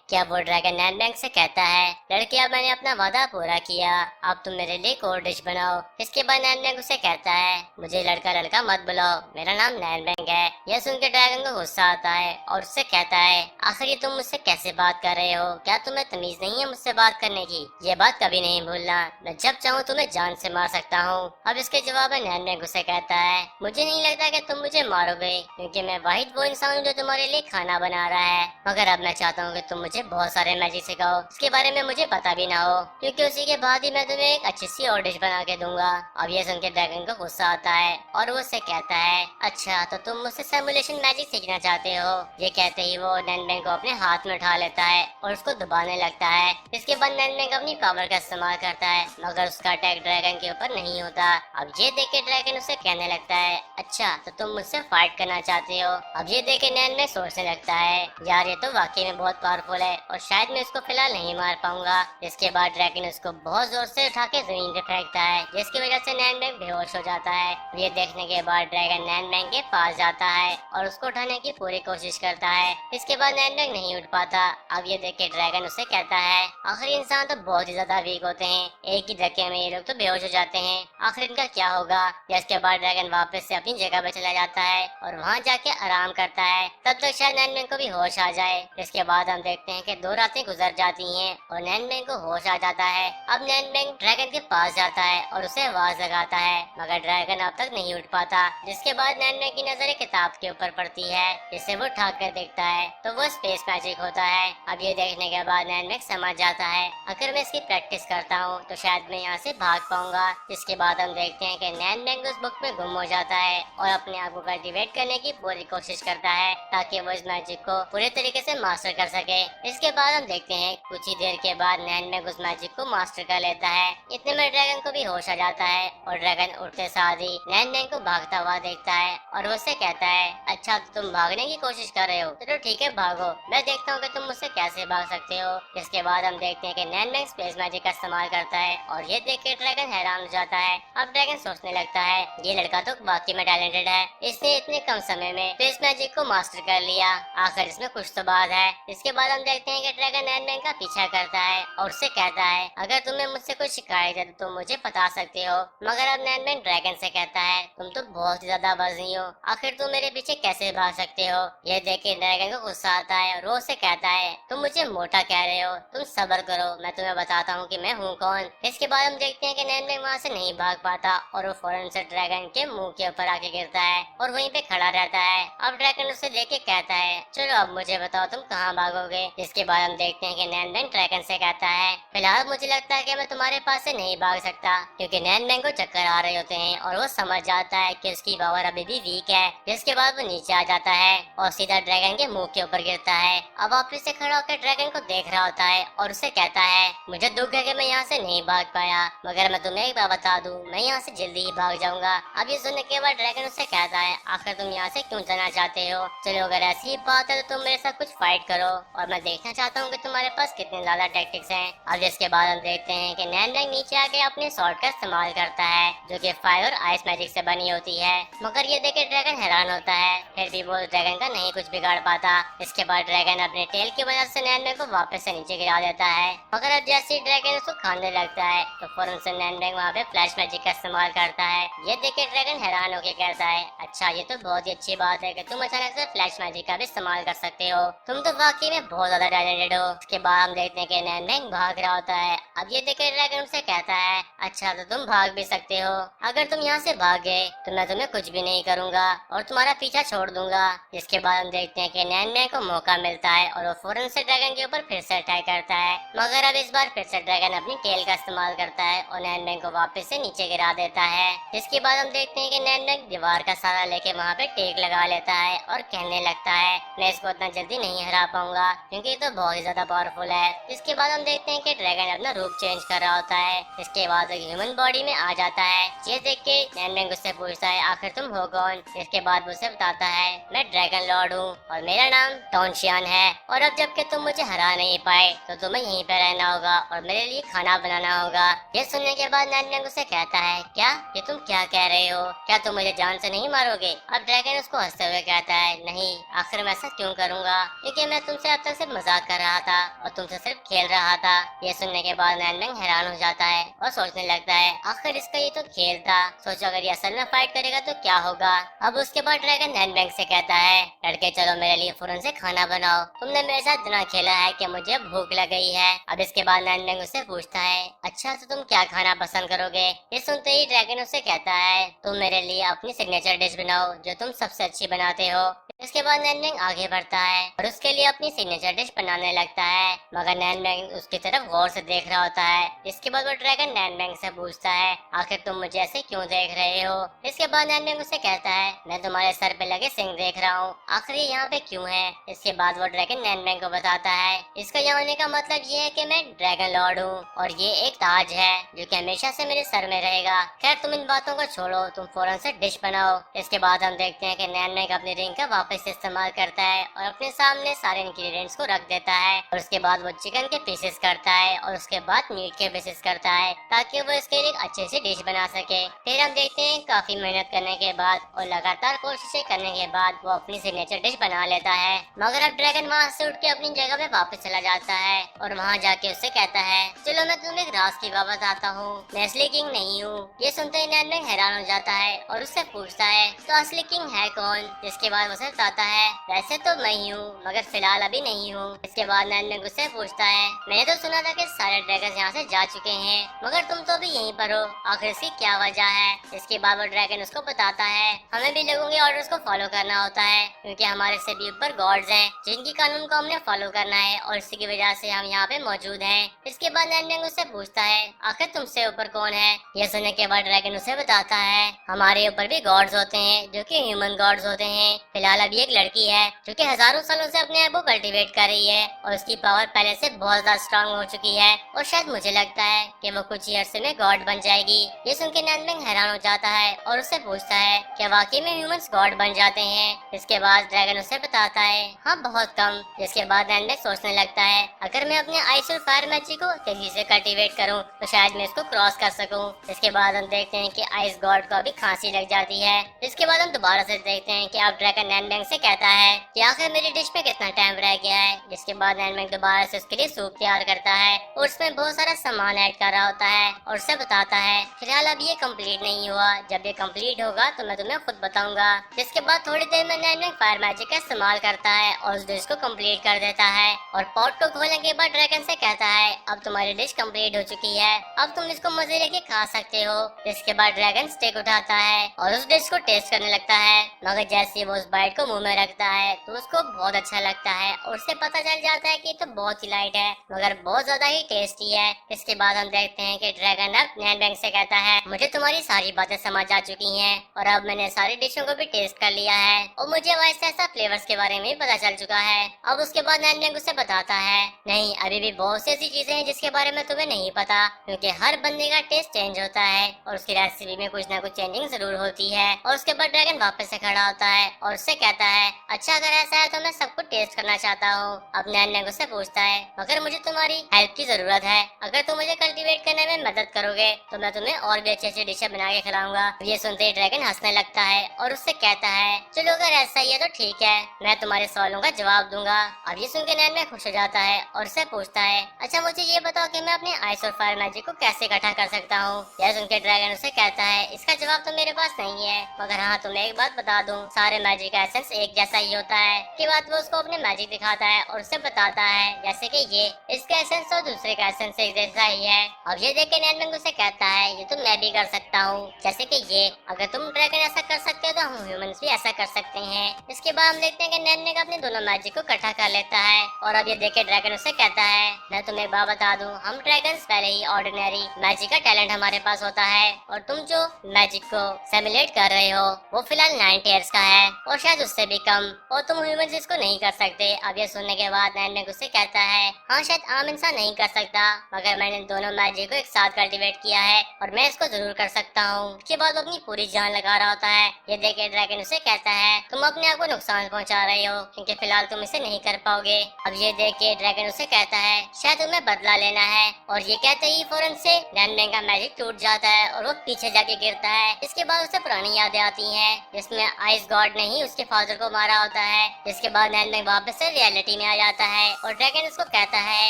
क्या वो ड्रैगन नैनबैंग से कहता है, लड़के अब मैंने अपना वादा पूरा किया, अब तुम मेरे लिए कोल्ड डिश बनाओ। इसके बाद नैनबैंग उसे कहता है, मुझे लड़का लड़का मत बुलाओ, मेरा नाम नैनबैंग है। यह सुनकर ड्रैगन को गुस्सा आता है और उससे कहता है, आखिर ये तुम मुझसे कैसे बात कर रहे हो, क्या तुम्हें तमीज नहीं है मुझसे बात करने की? ये बात कभी नहीं भूलना, मैं जब चाहूँ तुम्हें जान से मार सकता हूँ। अब इसके जवाब में नैनबैंग उसे कहता है, मुझे नहीं लगता कि तुम मुझे मारोगे, क्योंकि मैं वाहिद वो इंसान हूँ जो तुम्हारे लिए खाना बना रहा है। मगर अब मैं चाहता हूँ कि तुम मुझे बहुत सारे मैजिक सिखाओ, इसके बारे में मुझे पता भी ना हो, क्योंकि उसी के बाद ही मैं तुम्हें एक अच्छी सी और डिश बना के दूंगा। अब ये सुन के ड्रैगन को गुस्सा आता है और वो उससे कहता है, अच्छा तो तुम मुझसे सिमुलेशन मैजिक सीखना चाहते हो? ये कहते ही वो नैनबैंग को अपने हाथ में उठा लेता है और उसको दबाने लगता है। इसके बाद नैनबैंग अपनी पावर का इस्तेमाल करता है, मगर उसका अटैक ड्रैगन के ऊपर नहीं होता। अब ये देख के ड्रैगन उसे कहने लगता है, अच्छा तो तुम मुझसे फाइट करना चाहते हो? अब ये देख के नैनबैंग सोचने लगता है, यार ये तो वाकई में बहुत पावरफुल है और शायद मैं इसको फिलहाल नहीं मार पाऊंगा। इसके बाद ड्रैगन उसको बहुत जोर से उठा के जमीन पे फेंकता है, जिसकी वजह से नैनबैंग बेहोश हो जाता है। ये देखने के बाद ड्रैगन नैनबैंग के पास जाता है और उसको उठाने की पूरी कोशिश करता है। इसके बाद नैनबैंग नहीं उठ पाता। अब ये देख के ड्रैगन उसे कहता है, आखिर इंसान तो बहुत ही ज्यादा वीक होते हैं, एक ही धक्के में ये लोग तो बेहोश हो जाते हैं, आखिर इनका क्या होगा? इसके बाद ड्रैगन वापस से अपनी जगह पे चला जाता है और वहाँ जाके आराम करता है। तब तक शायद नैनबैंग को भी होश आ जाए। इसके बाद हम देखते हैं कि 2 रातें गुजर जाती हैं और नैनबैंग को होश आ जाता है। अब नैनबैंग ड्रैगन के पास जाता है और उसे आवाज लगाता है, मगर ड्रैगन अब तक नहीं उठ पाता। जिसके बाद नैनबैंग की नजर एक किताब के ऊपर पड़ती है, जिसे वो उठा कर देखता है तो वो स्पेस मैजिक होता है। अब ये देखने के बाद नैनबैंग समझ जाता है, अगर मैं इसकी प्रैक्टिस करता हूँ तो शायद मैं यहाँ से भाग पाऊंगा। इसके बाद हम देखते हैं कि नैनबैंग उस बुक में गुम हो जाता है और अपने आप को कल्टिवेट करने की पूरी कोशिश करता है ताकि वो इस मैजिक को पूरे तरीके से मास्टर कर सके। इसके बाद हम देखते हैं कुछ ही देर के बाद नैनबैंग उस मैजिक को मास्टर कर लेता है। इतने में ड्रैगन को भी होश आ जाता है और ड्रैगन उठते साथ ही नैनबैंग को भागता हुआ देखता है और वो उससे कहता है, अच्छा तो तुम भागने की कोशिश कर रहे हो, तो ठीक है भागो, मैं देखता हूँ कि तुम मुझसे कैसे भाग सकते हो। इसके बाद हम देखते हैं कि नैनबैंग स्पेस मैजिक का इस्तेमाल करता है और ये देख के ड्रैगन हैरान हो जाता है। अब ड्रैगन सोचने लगता है, ये लड़का तो वाकई में टैलेंटेड है, इसने इतने कम समय में स्पेस मैजिक को मास्टर कर लिया, आखिर इसमें कुछ तो बात है। इसके बाद हम देखते हैं कि ड्रैगन नैनबैंग का पीछा करता है और उससे कहता है, अगर तुम्हें मुझसे कोई शिकायत है तो तुम मुझे बता सकते हो। मगर अब नैनबैंग ड्रैगन से कहता है, तुम तो बहुत ही ज्यादा वजनी हो, आखिर तुम मेरे पीछे कैसे भाग सकते हो? ये देख के ड्रैगन को गुस्सा आता है और वो उससे कहता है, तुम मुझे मोटा कह रहे हो, तुम सब्र करो, मैं तुम्हें बताता हूँ कि मैं हूँ कौन। इसके बाद हम देखते हैं कि नैनबैंग वहाँ से नहीं भाग पाता और वो फौरन से ड्रैगन के मुंह के ऊपर आके गिरता है और वहीं पे खड़ा रहता है। अब ड्रैगन उसे देख के कहता है, चलो अब मुझे बताओ तुम कहाँ भागोगे? इसके बाद हम देखते हैं कि नैनबैंग ड्रैगन से कहता है, फिलहाल मुझे लगता है कि मैं तुम्हारे पास से नहीं भाग सकता, क्योंकि नैनबैंग को चक्कर आ रहे होते हैं और वो समझ जाता है कि उसकी पावर अभी भी वीक है। जिसके बाद वो नीचे आ जाता है और सीधा ड्रैगन के मुंह के ऊपर गिरता है। अब वापस से खड़ा होकर ड्रैगन को देख रहा होता है और उसे कहता है, मुझे दुख है कि मैं यहाँ से नहीं भाग पाया, मगर मैं तुम्हें एक बात बता दूं, मैं यहाँ से जल्दी ही भाग जाऊंगा। अब ये सुनने के बाद ड्रैगन उससे कहता है, आखिर तुम यहाँ से क्यों जाना चाहते हो? चलो अगर ऐसी बात है तो तुम मेरे साथ कुछ फाइट करो और मैं देखना चाहता हूँ कि तुम्हारे पास कितने ज्यादा टैक्टिक्स हैं। अब इसके बाद हम देखते हैं कि नैनबैंग नीचे आके अपने स्वॉर्ड का इस्तेमाल करता है, जो कि फायर और आइस मैजिक से बनी होती है। मगर ये देख के ड्रैगन हैरान होता है, फिर भी वो ड्रैगन का नहीं कुछ बिगाड़ पाता। इसके बाद ड्रैगन अपने टेल की मदद से नैनबैंग को वापस से नीचे गिरा देता है। मगर अब जैसे ही ड्रैगन उसको खाने लगता है तो फौरन से नैनबैंग वहाँ पे फ्लैश मैजिक का इस्तेमाल करता है। ये देख के ड्रैगन हैरान होकर कहता है, अच्छा ये तो बहुत ही अच्छी बात है कि तुम अचानक से फ्लैश मैजिक का भी इस्तेमाल कर सकते हो, तुम तो वाकई में बहुत ज्यादा टैलेंटेड हो। इसके बाद हम देखते हैं कि नैनबैंग भाग रहा होता है। अब ये देख के ड्रैगन उसे कहता है, अच्छा तो तुम भाग भी सकते हो, अगर तुम यहाँ से भाग गए तो मैं तुम्हें कुछ भी नहीं करूंगा और तुम्हारा पीछा छोड़ दूंगा। इसके बाद हम देखते हैं कि नैनबैंग को मौका मिलता है और वो फौरन से ड्रैगन के ऊपर फिर से अटैक करता है। मगर अब इस बार फिर से ड्रैगन अपनी टेल का इस्तेमाल करता है और नैनबैंग को वापस से नीचे गिरा देता है। इसके बाद हम देखते हैं कि नैनबैंग दीवार का सहारा लेके वहाँ पे टेक लगा लेता है और कहने लगता है, मैं इसको इतना जल्दी नहीं हरा पाऊंगा क्योंकि ये तो बहुत ही ज्यादा पावरफुल है। इसके बाद हम देखते हैं कि ड्रैगन अपना रूप चेंज कर रहा होता है। इसके बाद एक ह्यूमन बॉडी में आ जाता है। ये देख के नैनबैंग उससे पूछता है, आखिर तुम हो कौन? इसके बाद वो उसे बताता है, मैं ड्रैगन लॉर्ड हूँ और मेरा नाम टॉन्शियन है, और अब जबकि तुम मुझे हरा नहीं पाए तो तुम्हें यहीं पे रहना होगा और मेरे लिए खाना बनाना होगा। ये सुनने के बाद नैनबैंग उसे कहता है, क्या ये तुम क्या कह रहे हो? क्या तुम मुझे जान से नहीं मारोगे? अब ड्रैगन उसको हंसते हुए कहता है, नहीं, आखिर मैं ऐसा क्यों करूंगा, क्योंकि मैं तुमसे अब तक सिर्फ मजाक कर रहा था और तुमसे सिर्फ खेल रहा था। ये सुनने के बाद नैनमेंग हैरान हो जाता है और सोचने लगता है आखिर इसका ये तो खेल था, सोचो अगर ये असल में फाइट करेगा तो क्या होगा। अब उसके बाद ड्रैगन नैनमेंग से कहता है लड़के चलो मेरे लिए फौरन से खाना बनाओ, तुमने मेरे साथ इतना खेला है कि मुझे भूख लग गई है। अब इसके बाद नैनमेंग उससे पूछता है अच्छा तो तुम क्या खाना पसंद करोगे। ये सुनते ही ड्रैगन उससे कहता है तुम मेरे लिए अपनी सिग्नेचर डिश बनाओ जो तुम सबसे अच्छी बनाते हो। इसके बाद नैनमेंग आगे बढ़ता है और उसके लिए अपनी सिग्नेचर डिश बनाने लगता है, मगर नैनमेंग उसकी तरफ गौर से देख रहा होता है। इसके बाद वो ड्रैगन नैनमेंग से पूछता है आखिर तुम मुझे ऐसे क्यों देख रहे हो। इसके बाद नैनमेंग उसे कहता है मैं तुम्हारे सर पे लगे सिंग देख रहा हूँ, आखिर ये यहाँ पे क्यों है। इसके बाद वो ड्रैगन नैनमेंग को बताता है इसका यहाँ होने का मतलब ये है कि मैं ड्रैगन लॉर्ड हूँ और ये एक ताज है जो कि हमेशा से मेरे सर में रहेगा। खैर तुम इन बातों को छोड़ो, तुम फौरन से डिश बनाओ। इसके बाद हम देखते हैं कि नैनमेंग अपनी रिंग का वापस इस्तेमाल करता है और अपने सामने सारे इंग्रेडिएंट्स को रख देता है और उसके बाद वो चिकन के पीसेस करता है और उसके बाद मीट के पीसेस करता है ताकि वो इसके लिए एक अच्छे से डिश बना सके। फिर हम देखते हैं काफी मेहनत करने के बाद और लगातार कोशिशें करने के बाद वो अपनी सिग्नेचर डिश बना लेता है, मगर अब ड्रैगन वहाँ से उठ के अपनी जगह पे वापस चला जाता है और वहाँ जाके उससे कहता है चलो मैं तुम्हें एक राज की बात बताता हूँ, मैं असली किंग नहीं हूँ। ये सुनते ही नैनमेंग हैरान हो जाता है और उससे पूछता है तो असली किंग है कौन। जिसके बाद वो उसे बताता है वैसे तो मैं ही हूँ मगर फिलहाल अभी नहीं हूँ। इसके बाद नैनमेंग उससे पूछता है मैंने तो सुना था कि सारे ड्रैगन यहाँ से जा चुके हैं मगर तुम तो अभी यहीं पर हो, आखिर इसकी क्या वजह है। इसके बाद वो ड्रैगन उसको बताता है हमें भी लोगों के ऑर्डर्स को फॉलो करना होता है क्योंकि हमारे से भी ऊपर गॉड्स हैं जिनकी कानून को हमने फॉलो करना है और इसी की वजह से हम यहाँ पे मौजूद हैं। इसके बाद नैनमेंग उससे पूछता है आखिर तुमसे ऊपर कौन है। यह सुनने के बाद ड्रैगन उसे बताता है हमारे ऊपर भी गॉड्स होते हैं जो कि ह्यूमन गॉड्स होते हैं। फिलहाल अभी एक लड़की है जो कि हजारों सालों से अपने आप को कल्टीवेट कर रही है और उसकी पावर पहले से बहुत ज्यादा स्ट्रांग हो चुकी है और शायद मुझे लगता है कि वो कुछ ही अरसे में गॉड बन जाएगी। ये सुन के नैनमेंग हैरान हो जाता है और उससे पूछता है क्या वाकई में ह्यूमंस गॉड बन जाते हैं। इसके बाद ड्रैगन उसे बताता है हाँ बहुत कम। जिसके बाद नैनमेंग सोचने लगता है अगर मैं अपने आइस और फायर मैजिक को तेजी से कल्टीवेट करूँ तो शायद मैं इसको क्रॉस कर सकूँ। इसके बाद हम देखते हैं कि आइस गॉड को अभी खांसी लग जाती है। इसके बाद हम दोबारा से देखते हैं कि अब ड्रैगन नैनमेंग से कहता है कि आखिर मेरी डिश में कितना टाइम रह गया है। जिसके बाद नैनमेंग दोबारा से उसके लिए सूप तैयार करता है और उसमें बहुत सारा सामान ऐड कर रहा होता है और उससे बताता है फिलहाल अब ये कंप्लीट नहीं हुआ, जब ये कंप्लीट होगा तो मैं तुम्हें खुद बताऊंगा। जिसके बाद थोड़ी देर में नैनमेंग फायर मैजिक का इस्तेमाल करता है और उस डिश को कंप्लीट कर देता है और पॉट को खोलने के बाद ड्रैगन से कहता है अब तुम्हारी डिश कंप्लीट हो चुकी है, अब तुम इसको मजे लेके खा सकते हो। जिसके बाद ड्रैगन स्टेक उठाता है और उस डिश को टेस्ट करने लगता है, मगर जैसे वो उस बाइट को मुंह में रखता है तो उसको बहुत अच्छा लगता है और उससे पता चल जाता है कि तो बहुत ही लाइट है मगर बहुत ज्यादा ही टेस्टी है। इसके बाद हम देखते हैं कि ड्रैगन अब नैनमेंग से कहता है मुझे तुम्हारी सारी बातें समझ आ चुकी हैं और अब मैंने सारी डिशों को भी टेस्ट कर लिया है और मुझे वैसे ऐसा फ्लेवर्स के बारे में भी पता चल चुका है। अब उसके बाद नैनमेंग उसे बताता है नहीं अभी भी बहुत सी ऐसी चीजें हैं जिसके बारे में तुम्हें नहीं पता क्योंकि हर बंदे का टेस्ट चेंज होता है और उसकी रेसिपी में कुछ ना कुछ चेंजिंग जरूर होती है। और उसके बाद ड्रैगन वापस से खड़ा होता है और उससे कहता है अच्छा अगर ऐसा है तो मैं सब कुछ टेस्ट करना चाहता हूँ। अब नैनमेंग उससे पूछता है मगर मुझे तुम्हारी हेल्प की जरूरत है, अगर तुम मुझे कल्टीवेट करने में मदद करोगे तो मैं तुम्हें और भी अच्छी अच्छी डिशें बना के खिलाऊंगा। ये सुनते ही ड्रैगन हंसने लगता है और उससे कहता है चलो अगर ऐसा ही है तो ठीक है, मैं तुम्हारे सवालों का जवाब दूंगा। अब ये सुन के नैनमेंग खुश हो जाता है और उससे पूछता है अच्छा मुझे ये बताओ कि मैं अपने आइस और फायर मैजिक को कैसे इकट्ठा कर सकता हूँ। यह सुन के ड्रैगन उसे कहता है इसका जवाब तो मेरे पास नहीं है, मगर हाँ तुम्हें एक बात बता दूं, सारे मैजिक का एसेंस एक जैसा ही होता है। के बाद वो उसको अपने मैजिक दिखाता है और उससे बताता है जैसे कि ये इसका एसेंस तो दूसरे का एसेंस एक जैसा ही है। अब ये देख के नैनमेंग उसे कहता है ये तो मैं भी कर सकता हूँ, जैसे कि ये अगर तुम ड्रैगन ऐसा कर सकते हो तो हम ह्यूमंस भी ऐसा कर सकते हैं। इसके बाद हम देखते हैं कि नैनमेंग अपने दोनों मैजिक को इकट्ठा कर लेता है और अब ये देख के ड्रैगन उसे कहता है मैं तुम्हें एक बात बता दूं, हम ड्रैगन्स पहले ही ऑर्डिनरी मैजिक का टैलेंट हमारे पास होता है और तुम जो मैजिक को सिमुलेट कर रहे हो वो फिलहाल 9 ईयर्स का है और शायद उससे भी कम, और तुम ह्यूमंस इसको नहीं कर सकते। अब ये सुनने के बाद नैनमेंग उससे कहता है हाँ शायद आम इंसान नहीं कर सकता, मगर मैंने दोनों मैजिक को एक साथ कल्टीवेट किया है और मैं इसको जरूर कर सकता हूँ। इसके बाद वो अपनी पूरी जान लगा रहा होता है। ये देख के ड्रैगन उसे कहता है तुम अपने आप को नुकसान पहुँचा रहे हो क्योंकि फिलहाल तुम इसे नहीं कर पाओगे। अब ये देख के ड्रैगन उसे कहता है शायद तुम्हें बदला लेना है, और ये कहते ही फौरन से नैनमेंग का मैजिक टूट जाता है और वो पीछे जाके गिरता है। इसके बाद उसे पुरानी यादें आती हैं जिसमें आइस गॉड ने ही उसके फादर को मारा होता है। इसके बाद नैन बैंक वापस से रियलिटी में आ जाता है और ड्रैगन उसको कहता है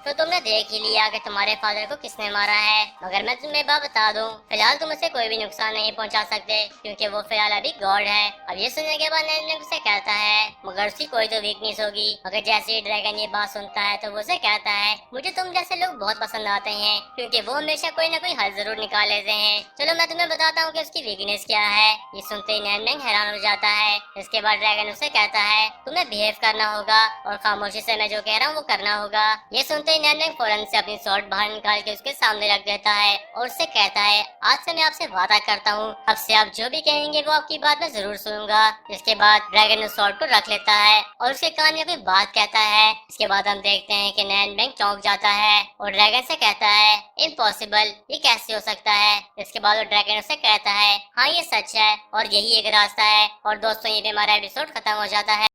तो तुमने देख ही लिया कि तुम्हारे फादर को किसने मारा है, मगर मैं तुम्हें एक बात बता दूं, फिलहाल तुम उसे कोई भी नुकसान नहीं पहुंचा सकते क्योंकि वो फिलहाल अभी गॉड है। अब ये सुनने के बाद नैन बैंक उसे कहता है मगर उसकी कोई तो वीकनेस होगी। मगर जैसे ही ड्रैगन ये बात सुनता है तो वो उसे कहता है मुझे तुम जैसे लोग बहुत पसंद आते हैं क्योंकि वो हमेशा कोई ना कोई हल जरूर निकाल लेते हैं। चलो मैं तुम्हें बताता हूँ कि उसकी वीकनेस क्या है। ये सुनते ही नैन बैंक हैरान हो जाता है। इसके बाद ड्रैगन उसे कहता है तुम्हें बिहेव करना होगा और खामोशी से मैं जो कह रहा हूँ वो करना होगा। ये सुनते ही नैन बैंक फौरन से अपनी शॉर्ट बाहर निकाल के उसके सामने रख देता है और उससे कहता है आज से मैं आपसे वादा करता हूँ, अब से आप जो भी कहेंगे वो आपकी बात मैं जरूर सुनूंगा। इसके बाद ड्रैगन उस शॉर्ट को रख लेता है और उसके कान में कोई बात कहता है। इसके बाद हम देखते हैं कि नैन बैंक चौंक जाता है और ड्रैगन से कहता है इम्पॉसिबल, ये कैसे हो सकता है। इसके बाद वो ड्रैगन उसे कहता है हाँ ये सच है और यही एक रास्ता है। और दोस्तों ये भी हमारा एपिसोड खत्म हो जाता है।